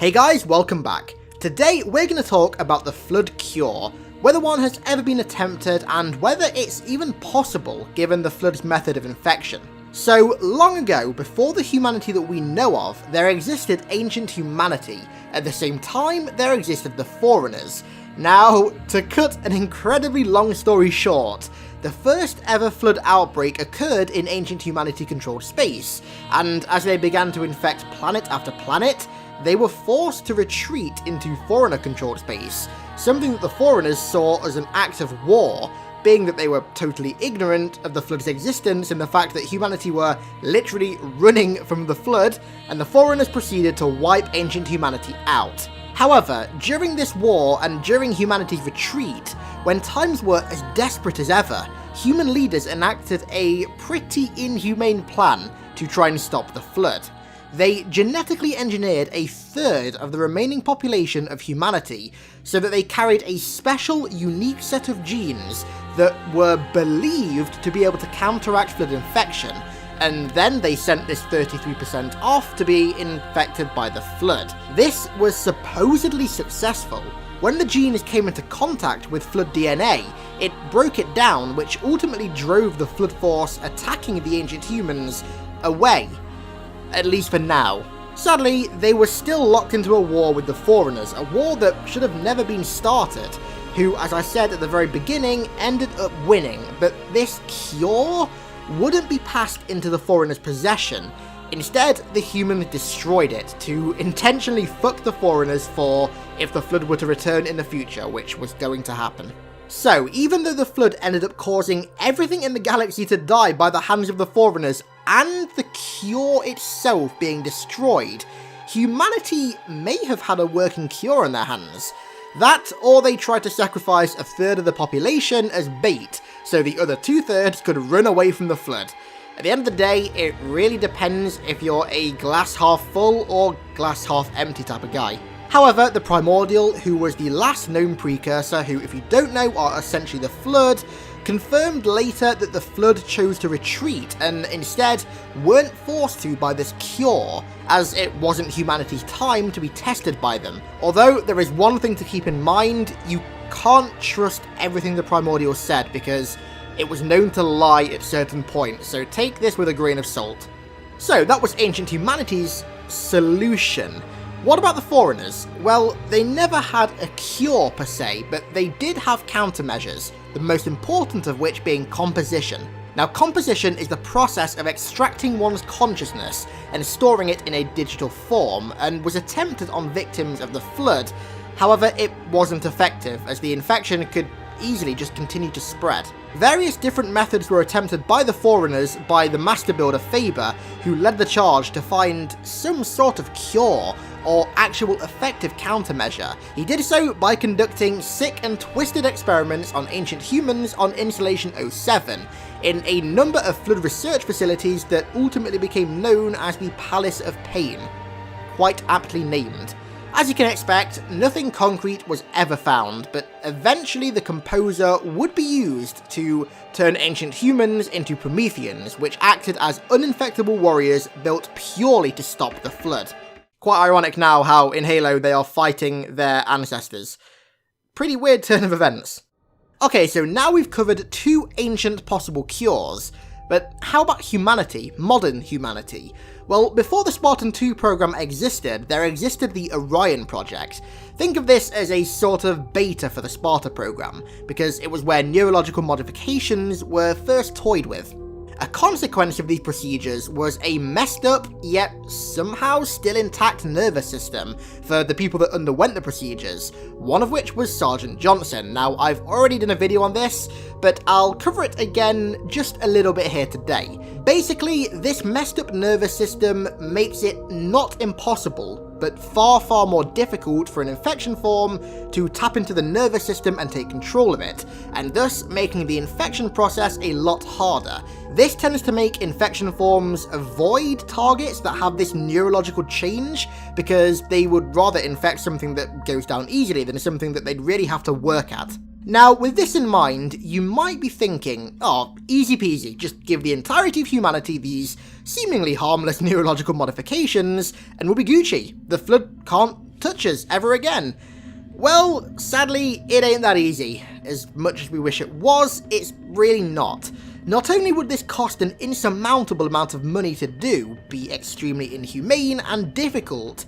Hey guys, welcome back. Today we're going to talk about the Flood cure, whether one has ever been attempted and whether it's even possible given the Flood's method of infection. So, long ago, before the humanity that we know of, there existed ancient humanity. At the same time, there existed the Forerunners. Now, to cut an incredibly long story short, the first ever Flood outbreak occurred in ancient humanity-controlled space, and as they began to infect planet after planet, they were forced to retreat into Forerunner-controlled space, something that the Forerunners saw as an act of war, being that they were totally ignorant of the Flood's existence and the fact that humanity were literally running from the Flood, and the Forerunners proceeded to wipe ancient humanity out. However, during this war and during humanity's retreat, when times were as desperate as ever, human leaders enacted a pretty inhumane plan to try and stop the Flood. They genetically engineered a third of the remaining population of humanity so that they carried a special, unique set of genes that were believed to be able to counteract Flood infection, and then they sent this 33% off to be infected by the Flood. This was supposedly successful. When the genes came into contact with Flood DNA, it broke it down, which ultimately drove the Flood force attacking the ancient humans away. At least for now. Sadly, they were still locked into a war with the Forerunners, a war that should have never been started, who, as I said at the very beginning, ended up winning, but this cure wouldn't be passed into the Forerunners' possession. Instead, the humans destroyed it to intentionally fuck the Forerunners for if the Flood were to return in the future, which was going to happen. So, even though the Flood ended up causing everything in the galaxy to die by the hands of the Forerunners, and the cure itself being destroyed, humanity may have had a working cure in their hands. That, or they tried to sacrifice a third of the population as bait, so the other 2/3 could run away from the Flood. At the end of the day, it really depends if you're a glass half full or glass half empty type of guy. However, the Primordial, who was the last known precursor, who, if you don't know, are essentially the Flood, confirmed later that the Flood chose to retreat and instead weren't forced to by this cure, as it wasn't humanity's time to be tested by them. Although there is one thing to keep in mind, you can't trust everything the Primordial said because it was known to lie at certain points, so take this with a grain of salt. So that was ancient humanity's solution. What about the Forerunners? Well, they never had a cure per se, but they did have countermeasures, the most important of which being composition. Now, composition is the process of extracting one's consciousness and storing it in a digital form, and was attempted on victims of the Flood. However, it wasn't effective, as the infection could easily just continue to spread. Various different methods were attempted by the Forerunners by the master builder Faber, who led the charge to find some sort of cure or actual effective countermeasure. He did so by conducting sick and twisted experiments on ancient humans on Installation 07, in a number of Flood research facilities that ultimately became known as the Palace of Pain. Quite aptly named. As you can expect, nothing concrete was ever found, but eventually the composer would be used to turn ancient humans into Prometheans, which acted as uninfectable warriors built purely to stop the Flood. Quite ironic now how in Halo they are fighting their ancestors. Pretty weird turn of events. Okay, so now we've covered two ancient possible cures, but how about humanity, modern humanity? Well, before the Spartan 2 program existed, there existed the Orion project. Think of this as a sort of beta for the Sparta program, because it was where neurological modifications were first toyed with. A consequence of these procedures was a messed up, yet somehow still intact nervous system for the people that underwent the procedures, one of which was Sergeant Johnson. Now, I've already done a video on this, but I'll cover it again just a little bit here today. Basically, this messed up nervous system makes it not impossible, but far more difficult for an infection form to tap into the nervous system and take control of it, and thus making the infection process a lot harder. This tends to make infection forms avoid targets that have this neurological change, because they would rather infect something that goes down easily than something that they'd really have to work at. Now, with this in mind, you might be thinking, oh, easy peasy, just give the entirety of humanity these seemingly harmless neurological modifications, and we'll be Gucci. The Flood can't touch us ever again. Well, sadly, it ain't that easy. As much as we wish it was, it's really not. Not only would this cost an insurmountable amount of money to do, be extremely inhumane and difficult,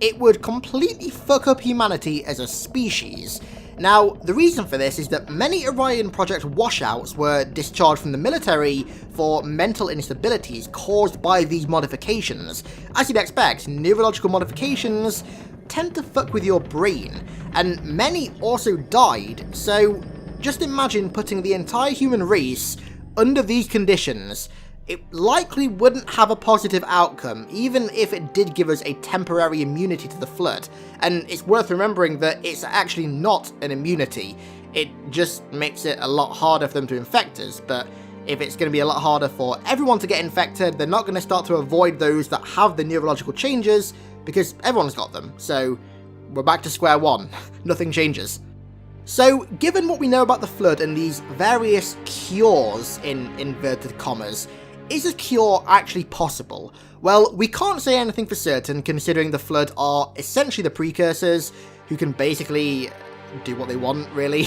it would completely fuck up humanity as a species. Now, the reason for this is that many Orion Project washouts were discharged from the military for mental instabilities caused by these modifications. As you'd expect, neurological modifications tend to fuck with your brain, and many also died, so just imagine putting the entire human race under these conditions. It likely wouldn't have a positive outcome, even if it did give us a temporary immunity to the Flood. And it's worth remembering that it's actually not an immunity, it just makes it a lot harder for them to infect us, but if it's going to be a lot harder for everyone to get infected, they're not going to start to avoid those that have the neurological changes, because everyone's got them, so we're back to square one. Nothing changes. So, given what we know about the Flood and these various cures, in inverted commas, is a cure actually possible? Well, we can't say anything for certain, considering the Flood are essentially the precursors, who can basically do what they want, really.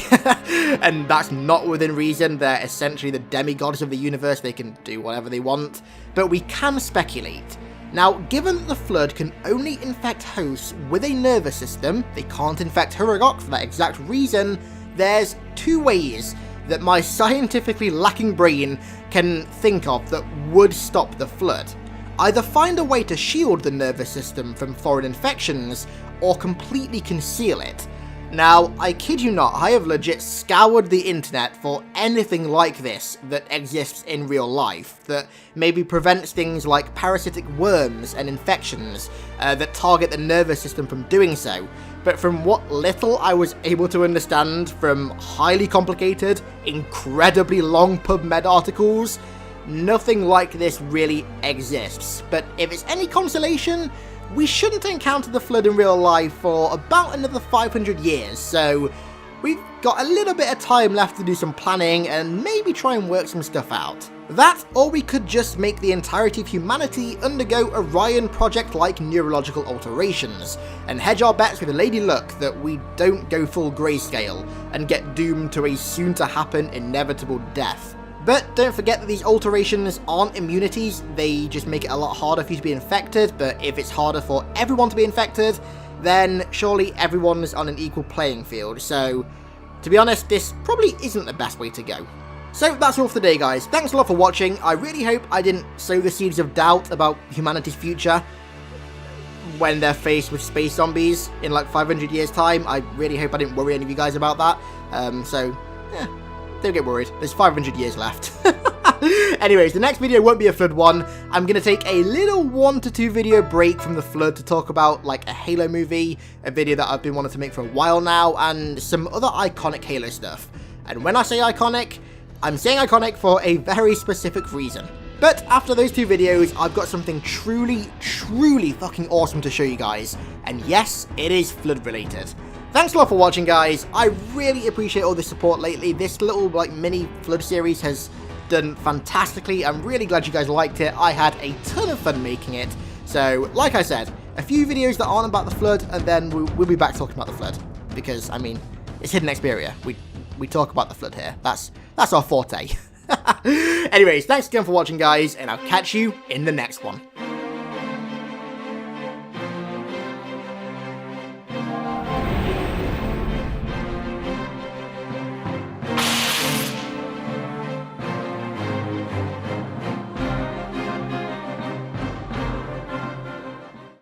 And that's not within reason. They're essentially the demigods of the universe. They can do whatever they want. But we can speculate. Now, given that the Flood can only infect hosts with a nervous system, they can't infect Huragok for that exact reason, there's two ways that my scientifically lacking brain can think of that would stop the Flood. Either find a way to shield the nervous system from foreign infections, or completely conceal it. Now, I kid you not, I have legit scoured the internet for anything like this that exists in real life, that maybe prevents things like parasitic worms and infections that target the nervous system from doing so. But from what little I was able to understand from highly complicated, incredibly long PubMed articles, nothing like this really exists. But if it's any consolation, we shouldn't encounter the Flood in real life for about another 500 years, so we've got a little bit of time left to do some planning and maybe try and work some stuff out. That, or we could just make the entirety of humanity undergo Orion Project-like neurological alterations, and hedge our bets with a Lady Luck that we don't go full grayscale, and get doomed to a soon-to-happen inevitable death. But don't forget that these alterations aren't immunities, they just make it a lot harder for you to be infected, but if it's harder for everyone to be infected, then surely everyone's on an equal playing field, so to be honest, this probably isn't the best way to go. So that's all for today, guys. Thanks a lot for watching. I really hope I didn't sow the seeds of doubt about humanity's future when they're faced with space zombies in like 500 years time. I really hope I didn't worry any of you guys about that, don't get worried, there's 500 years left. Anyways, the next video won't be a Flood one. I'm going to take a little 1 to 2 video break from the Flood to talk about like a Halo movie, a video that I've been wanting to make for a while now, and some other iconic Halo stuff. And when I say iconic, I'm saying iconic for a very specific reason. But after those 2 videos, I've got something truly fucking awesome to show you guys. And yes, it is Flood related. Thanks a lot for watching, guys. I really appreciate all the support lately. This little like mini Flood series has done fantastically. I'm really glad you guys liked it. I had a ton of fun making it. So, like I said, a few videos that aren't about the Flood, and then we'll be back talking about the Flood. Because, I mean, it's Hidden Xperia. We talk about the Flood here. That's our forte. Anyways, thanks again for watching, guys, and I'll catch you in the next one.